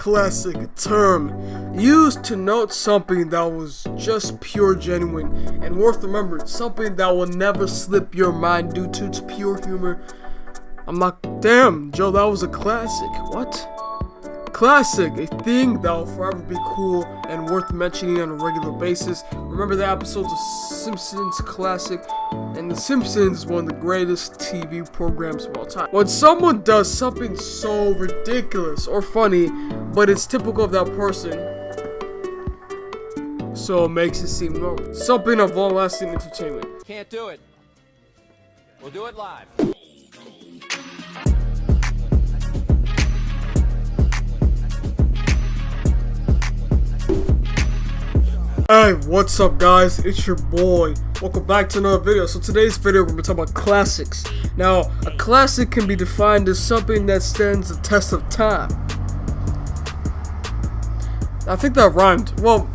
classic, a term used to note something that was just pure genuine and worth remembering, something that will never slip your mind due to its pure humor. Damn, Joe, that was a classic. What? Classic, a thing that will forever be cool and worth mentioning on a regular basis. Remember the episodes of Simpsons classic, and The Simpsons is one of the greatest TV programs of all time. When someone does something so ridiculous or funny, but it's typical of that person, so it makes it seem normal. Something of long-lasting entertainment. Can't do it. We'll do it live. Hey, what's up guys? It's your boy. Welcome back to another video. So today's video we're going to talk about classics. Now, a classic can be defined as something that stands the test of time. I think that rhymed. Well,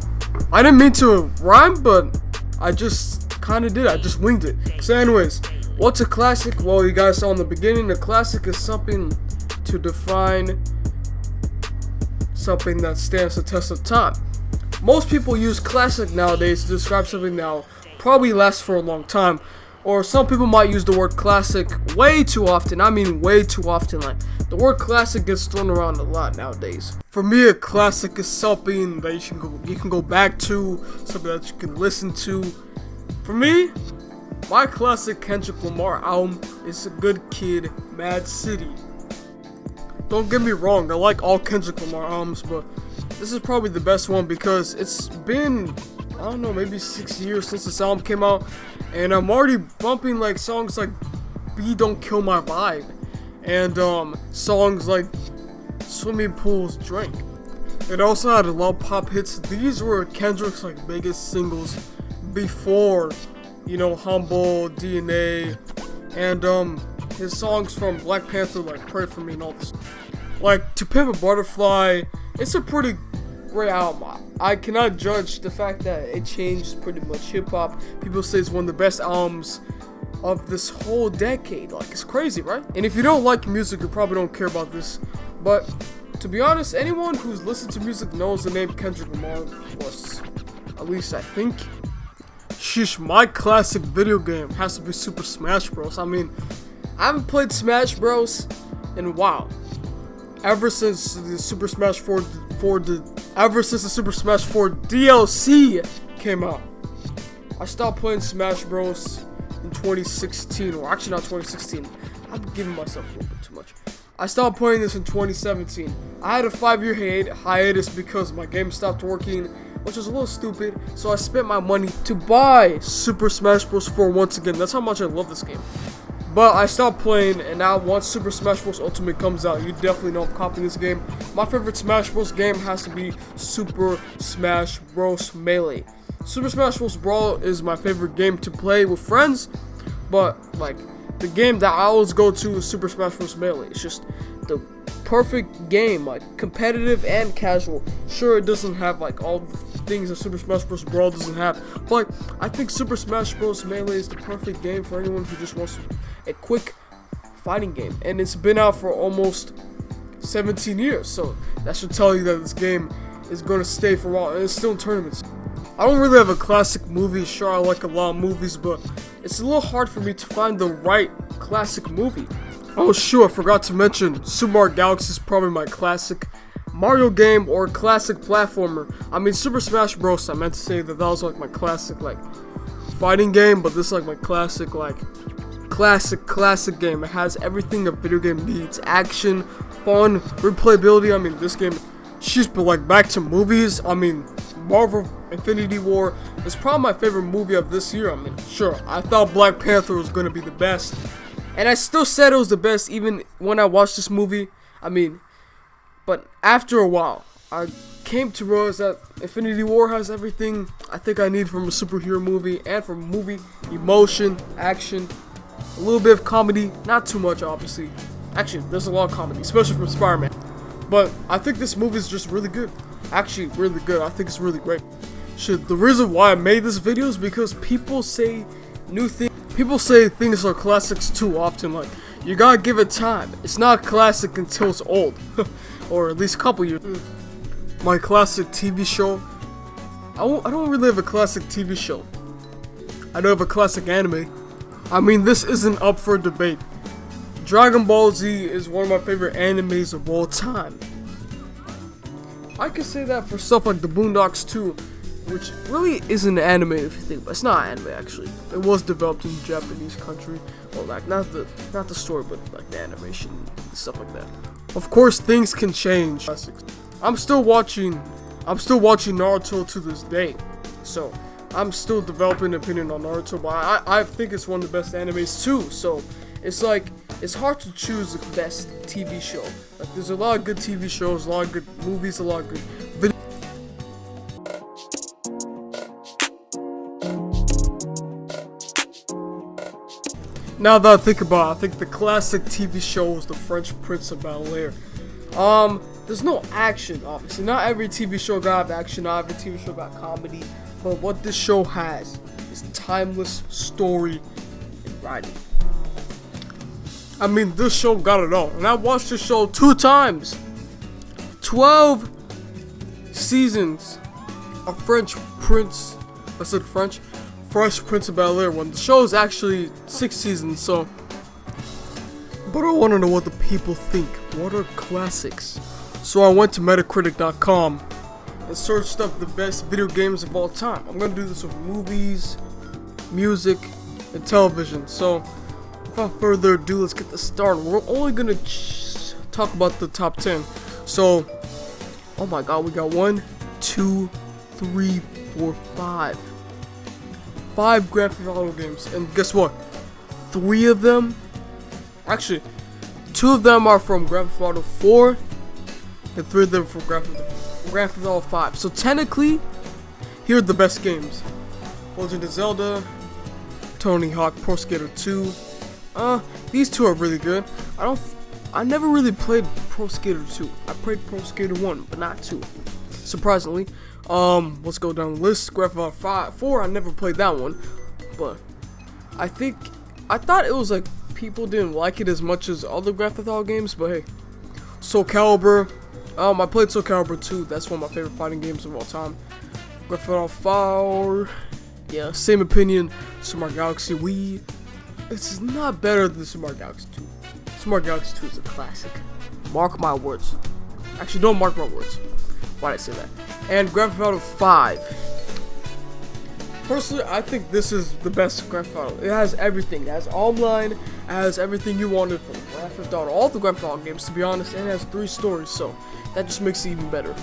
I didn't mean to rhyme, but I just kind of did. I just winged it. So anyways, what's a classic? Well, you guys saw in the beginning, a classic is something to define something that stands the test of time. Most people use classic nowadays to describe something that probably lasts for a long time, or some people might use the word classic way too often. I mean way too often. Like, the word classic gets thrown around a lot nowadays. For me, a classic is something that you can go back to, something that you can listen to. For me, my classic Kendrick Lamar album is A Good Kid, Mad City. Don't get me wrong, I like all Kendrick Lamar albums, but this is probably the best one because it's been, I don't know, maybe 6 years since this album came out, and I'm already bumping like songs like B Don't Kill My Vibe, and songs like Swimming Pools Drink. It also had a lot of pop hits. These were Kendrick's like biggest singles before, you know, Humble, DNA, and his songs from Black Panther like Pray For Me and all this. Like, To Pimp a Butterfly, it's a pretty great album. I cannot judge the fact that it changed pretty much hip-hop. People say it's one of the best albums of this whole decade. Like, it's crazy, right? And if you don't like music, you probably don't care about this. But to be honest, anyone who's listened to music knows the name Kendrick Lamar was, at least I think. Sheesh, my classic video game has to be Super Smash Bros. I mean, I haven't played Smash Bros. in a while. Ever since the Super Smash 4 DLC came out. I stopped playing Smash Bros in 2016, or actually not 2016. I'm giving myself a little bit too much. I stopped playing this in 2017. I had a 5-year hiatus because my game stopped working, which was a little stupid, so I spent my money to buy Super Smash Bros 4 once again. That's how much I love this game. But I stopped playing, and now once Super Smash Bros Ultimate comes out, you definitely know I'm copying this game. My favorite Smash Bros game has to be Super Smash Bros Melee. Super Smash Bros Brawl is my favorite game to play with friends, but like, the game that I always go to is Super Smash Bros Melee. It's just the perfect game, like competitive and casual. Sure, it doesn't have like all the things that Super Smash Bros Brawl doesn't have, but I think Super Smash Bros Melee is the perfect game for anyone who just wants a quick fighting game. And it's been out for almost 17 years, so that should tell you that this game is going to stay for a while, and it's still in tournaments. I don't really have a classic movie. Sure, I like a lot of movies, but it's a little hard for me to find the right classic movie. Oh sure, I forgot to mention, Super Mario Galaxy is probably my classic Mario game or classic platformer. I mean, Super Smash Bros, I meant to say that was like my classic like fighting game, but this is like my classic classic game. It has everything a video game needs: action, fun, replayability. I mean, this game, sheesh. But like, back to movies, I mean, Marvel Infinity War is probably my favorite movie of this year. I mean, sure, I thought Black Panther was gonna be the best, and I still said it was the best even when I watched this movie. I mean, but after a while, I came to realize that Infinity War has everything I think I need from a superhero movie, and from a movie: emotion, action, a little bit of comedy, not too much obviously. Actually, there's a lot of comedy, especially from Spider-Man. But I think this movie is just really good. Actually, really good. I think it's really great. Shit, the reason why I made this video is because people say new things. People say things are classics too often. Like, you gotta give it time. It's not classic until it's old. or at least a couple years. My classic TV show. I don't really have a classic TV show. I do have a classic anime. I mean, this isn't up for debate. Dragon Ball Z is one of my favorite animes of all time. I could say that for stuff like the Boondocks too, which really isn't anime if you think, but it's not anime actually. It was developed in the Japanese country, well, like not the story, but like the animation and stuff like that. Of course, things can change. I'm still watching Naruto to this day, so I'm still developing an opinion on Naruto, but I think it's one of the best animes too. So it's like it's hard to choose the best TV show. Like there's a lot of good TV shows, a lot of good movies, a lot of good videos. Now that I think about it, I think the classic TV show was The Fresh Prince of Bel-Air. There's no action, obviously. Not every TV show got action, not every TV show got comedy. But what this show has is timeless story and writing. I mean, this show got it all. And I watched this show 2 times. 12 seasons of Fresh Prince of Bel-Air, when the show is actually 6 seasons, so. But I want to know what the people think. What are classics? So I went to Metacritic.com and searched up the best video games of all time. I'm gonna do this with movies, music, and television. So without further ado, let's get this started. We're only gonna talk about the top 10. So, oh my god, we got 1, 2, 3, 4, 5. 5 Grand Theft Auto games, and guess what? 3 of them, actually, 2 of them are from Grand Theft Auto 4, and 3 of them from Grand Theft Auto 5. So technically, here are the best games: Legend of Zelda, Tony Hawk Pro Skater 2. These 2 are really good. I never really played Pro Skater 2. I played Pro Skater 1, but not 2. Surprisingly. Let's go down the list. Grand Theft Auto 4, I never played that one, but I thought it was like people didn't like it as much as other Grand Theft Auto games, but hey. Soul Calibur, I played Soul Calibur 2, that's one of my favorite fighting games of all time. Grand Theft Auto 4, yeah, same opinion. Super Mario Galaxy Wii, it's not better than Super Mario Galaxy 2. Super Mario Galaxy 2 is a classic. Mark my words. Actually, don't mark my words. Why did I say that? And Grand Theft Auto 5. Personally, I think this is the best Grand Theft Auto. It has everything. It has online. It has everything you wanted from Grand Theft Auto. All the Grand Theft Auto games, to be honest. And it has 3 stories, so that just makes it even better.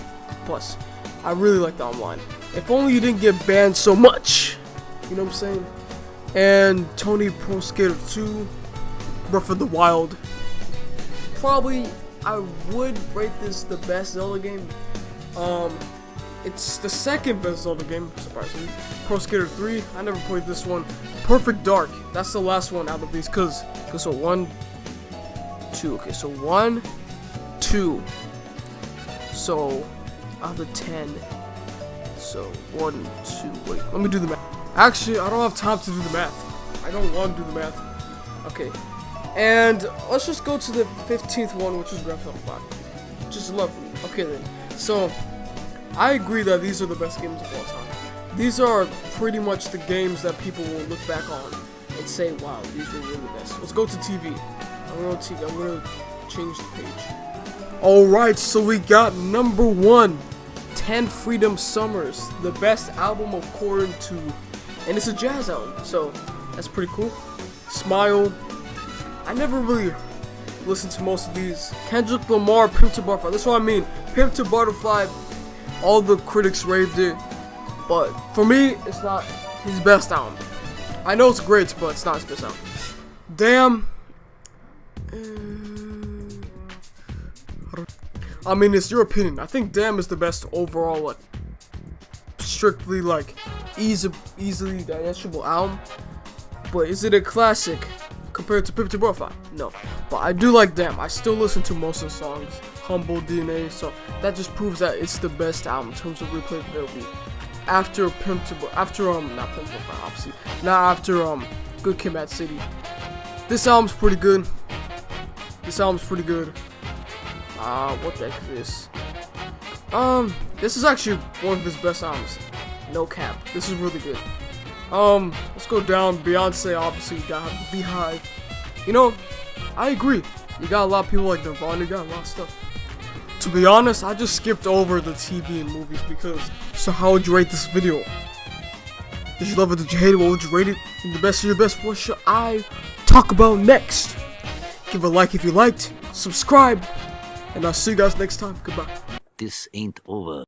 Plus, I really like the online. If only you didn't get banned so much. You know what I'm saying? And Tony Pro Skater 2. Breath of the Wild. Probably, I would rate this the best Zelda game. It's the second best Zelda game, surprisingly. Pro Skater 3, I never played this one. Perfect Dark, that's the last one out of these, cause so 1, 2, okay, so 1, 2, so out of 10, so 1, 2, wait, let me do the math. Actually, I don't have time to do the math. I don't want to do the math. Okay, and let's just go to the 15th one, which is Grand Theft Auto 5. Just lovely. Okay then, so I agree that these are the best games of all time. These are pretty much the games that people will look back on and say, wow, these were really the best. Let's go to TV. I'm going to TV. I'm going to change the page. Alright, so we got number 1, 10 Freedom Summers. The best album according to, and it's a jazz album, so that's pretty cool. Smile. I never really listened to most of these. Kendrick Lamar, Pimp to Butterfly. That's what I mean. Pimp to Butterfly. All the critics raved it, but for me, it's not his best album. I know it's great, but it's not his best album. Damn. I mean, it's your opinion. I think Damn is the best overall, like, strictly, like, easily digestible album. But is it a classic compared to Pimp to Butterfly? No. But I do like Damn. I still listen to most of the songs. Humble DNA, so that just proves that it's the best album in terms of replayability. After not Pimp to Butterfly, obviously, not after Good Kid, Mad City. This album's pretty good. What the heck is this? This is actually one of his best albums. No cap. This is really good. Let's go down. Beyonce, obviously, you got Beehive. You know, I agree. You got a lot of people like Nirvana, you got a lot of stuff. To be honest, I just skipped over the TV and movies because. So how would you rate this video? Did you love it? Did you hate it? What would you rate it? And the best of your best, what should I talk about next? Give a like if you liked, subscribe, and I'll see you guys next time. Goodbye. This ain't over.